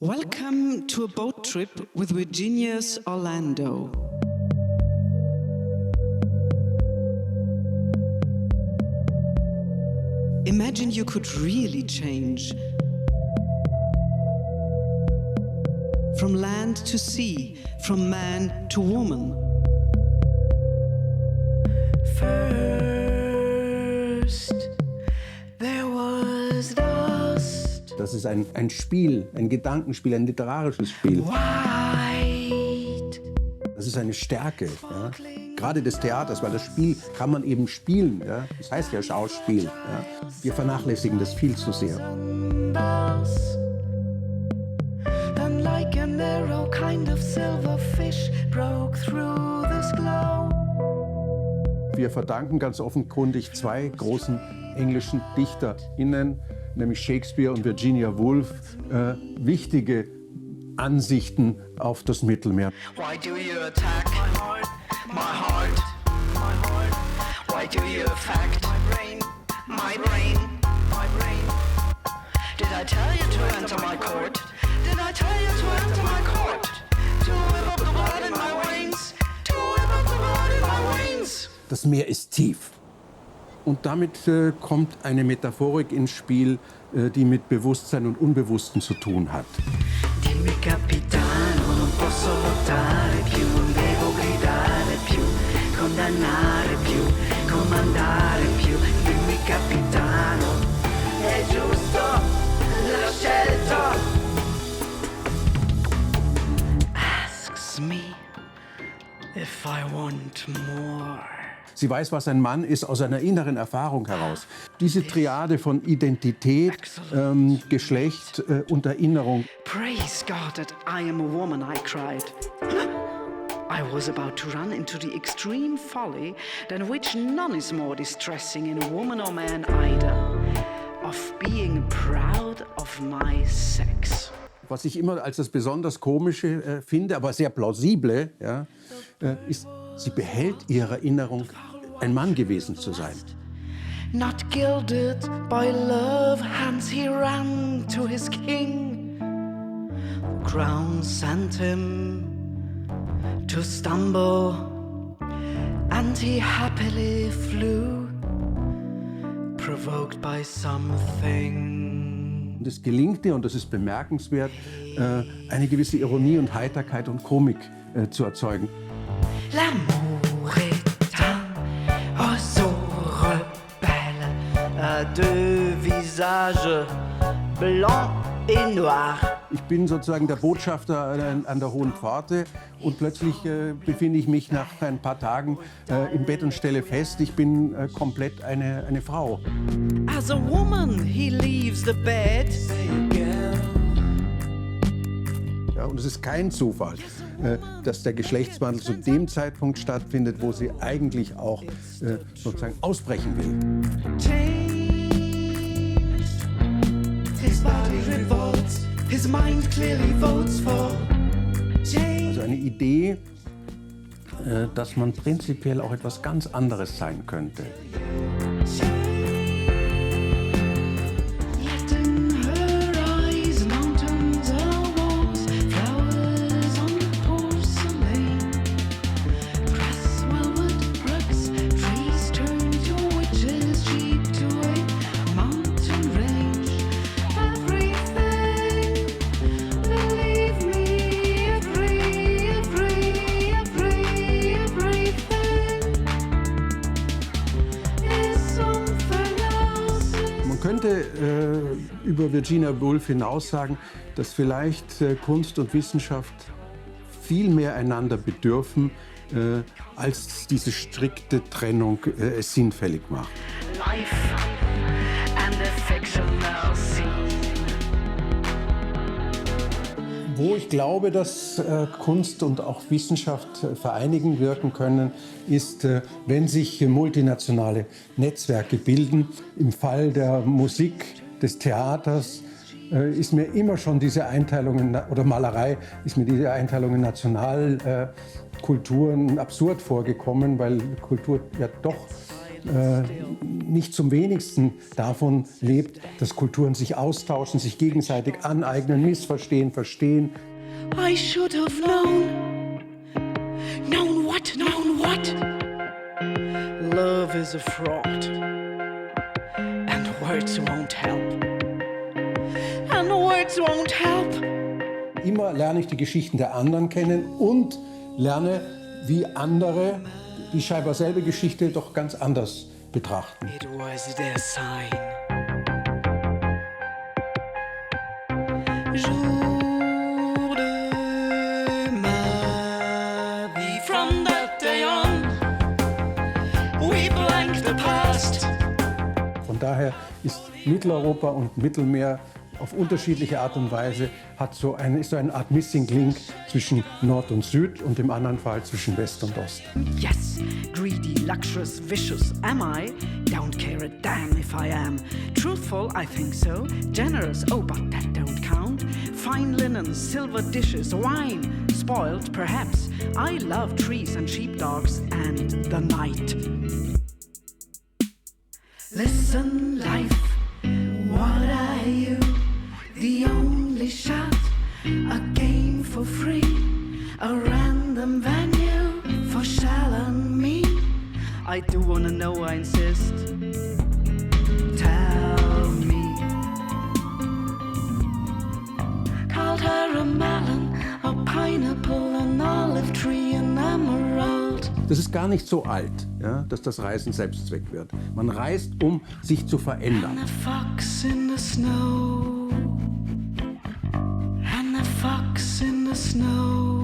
Welcome to a boat trip with Virginia's Orlando. Imagine you could really change. From land to sea, from man to woman. First, there was dust. Das ist ein Spiel, ein Gedankenspiel, ein literarisches Spiel. White. Das ist eine Stärke, ja? Gerade des Theaters, weil das Spiel kann man eben spielen. Ja? Das heißt ja Schauspiel. Ja? Wir vernachlässigen das viel zu sehr. Symbols. Then like an arrow, kind of silver fish broke through this glow. Wir verdanken ganz offenkundig zwei großen englischen DichterInnen, nämlich Shakespeare und Virginia Woolf, wichtige Ansichten auf das Mittelmeer. Why do you attack my heart, my heart, my heart? Why do you affect my brain, my brain, my brain? Did I tell you to enter my court? Did I tell you to enter my court? To whip up the blood in my veins, to whip up the blood in my veins. Das Meer ist tief. Und damit kommt eine Metaphorik ins Spiel, die mit Bewusstsein und Unbewussten zu tun hat. Dimmi capitano, non posso lottare più, non devo gridare più, condannare più, comandare più. Dimmi capitano, è giusto la scelta. Asks me if I want more. Sie weiß, was ein Mann ist, aus einer inneren Erfahrung heraus. Diese Triade von Identität, Geschlecht und Erinnerung. Praise God that I am a woman, I cried. I was about to run into the extreme folly than which none is more distressing in a woman or man either, of being proud of my sex. Was ich immer als das besonders Komische finde, aber sehr plausible, ja, ist, sie behält ihre Erinnerung, ein Mann gewesen zu sein. Not gilded by love, hands he ran to his king. The crown sent him to stumble, and he happily flew, provoked by something. Und es gelingt ihr, und das ist bemerkenswert, eine gewisse Ironie und Heiterkeit und Komik zu erzeugen. L'amour est un oiseau rebelle à deux visages blancs et noirs. Ich bin sozusagen der Botschafter an der Hohen Pforte und plötzlich befinde ich mich nach ein paar Tagen im Bett und stelle fest, ich bin komplett eine Frau. As a woman, he leaves the bed. Ja, und es ist kein Zufall, dass der Geschlechtswandel zu dem Zeitpunkt stattfindet, wo sie eigentlich auch sozusagen ausbrechen will. His body revolts, his mind clearly votes for change. Also eine Idee, dass man prinzipiell auch etwas ganz anderes sein könnte. Yet in her eyes, mountains are walls, flowers on porcelain, grass, velvet rugs, trees turn to witches, sheep to a mountain range. Everything, believe me, everything. Is something else. Man könnte über Virginia Woolf hinaus sagen, dass vielleicht Kunst und Wissenschaft viel mehr einander bedürfen, als diese strikte Trennung es sinnfällig macht. Life and the fictional scene. Wo ich glaube, dass Kunst und auch Wissenschaft vereinigen wirken können, ist, wenn sich multinationale Netzwerke bilden. Im Fall der Musik, des Theaters ist mir immer schon diese Einteilungen, oder Malerei, ist mir diese Einteilung in Nationalkulturen absurd vorgekommen, weil Kultur ja doch nicht zum wenigsten davon lebt, dass Kulturen sich austauschen, sich gegenseitig aneignen, missverstehen, verstehen. I should have known. Known what? Known what? Love is a fraud. And words won't help. And words won't help. Immer lerne ich die Geschichten der anderen kennen und lerne, wie andere die scheinbar selbe Geschichte doch ganz anders betrachten. It was their sign. Jour de ma vie. From that day on, we blanked the past. Von daher ist Mitteleuropa und Mittelmeer auf unterschiedliche Art und Weise ist so eine Art Missing Link zwischen Nord und Süd und im anderen Fall zwischen West und Ost. Yes, greedy, luxurious, vicious am I? Don't care a damn if I am. Truthful, I think so. Generous, oh, but that don't count. Fine linen, silver dishes, wine. Spoiled, perhaps. I love trees and sheepdogs and the night. Listen, life, what are you? The only shot, a game for free, a random venue for Shell and me. I do wanna know, I insist. Tell me. Called her a melon, a pineapple, an olive tree, an emerald. Das ist gar nicht so alt, ja, dass das Reisen Selbstzweck wird. Man reist, um sich zu verändern. And a fox in the snow. And a fox in the snow.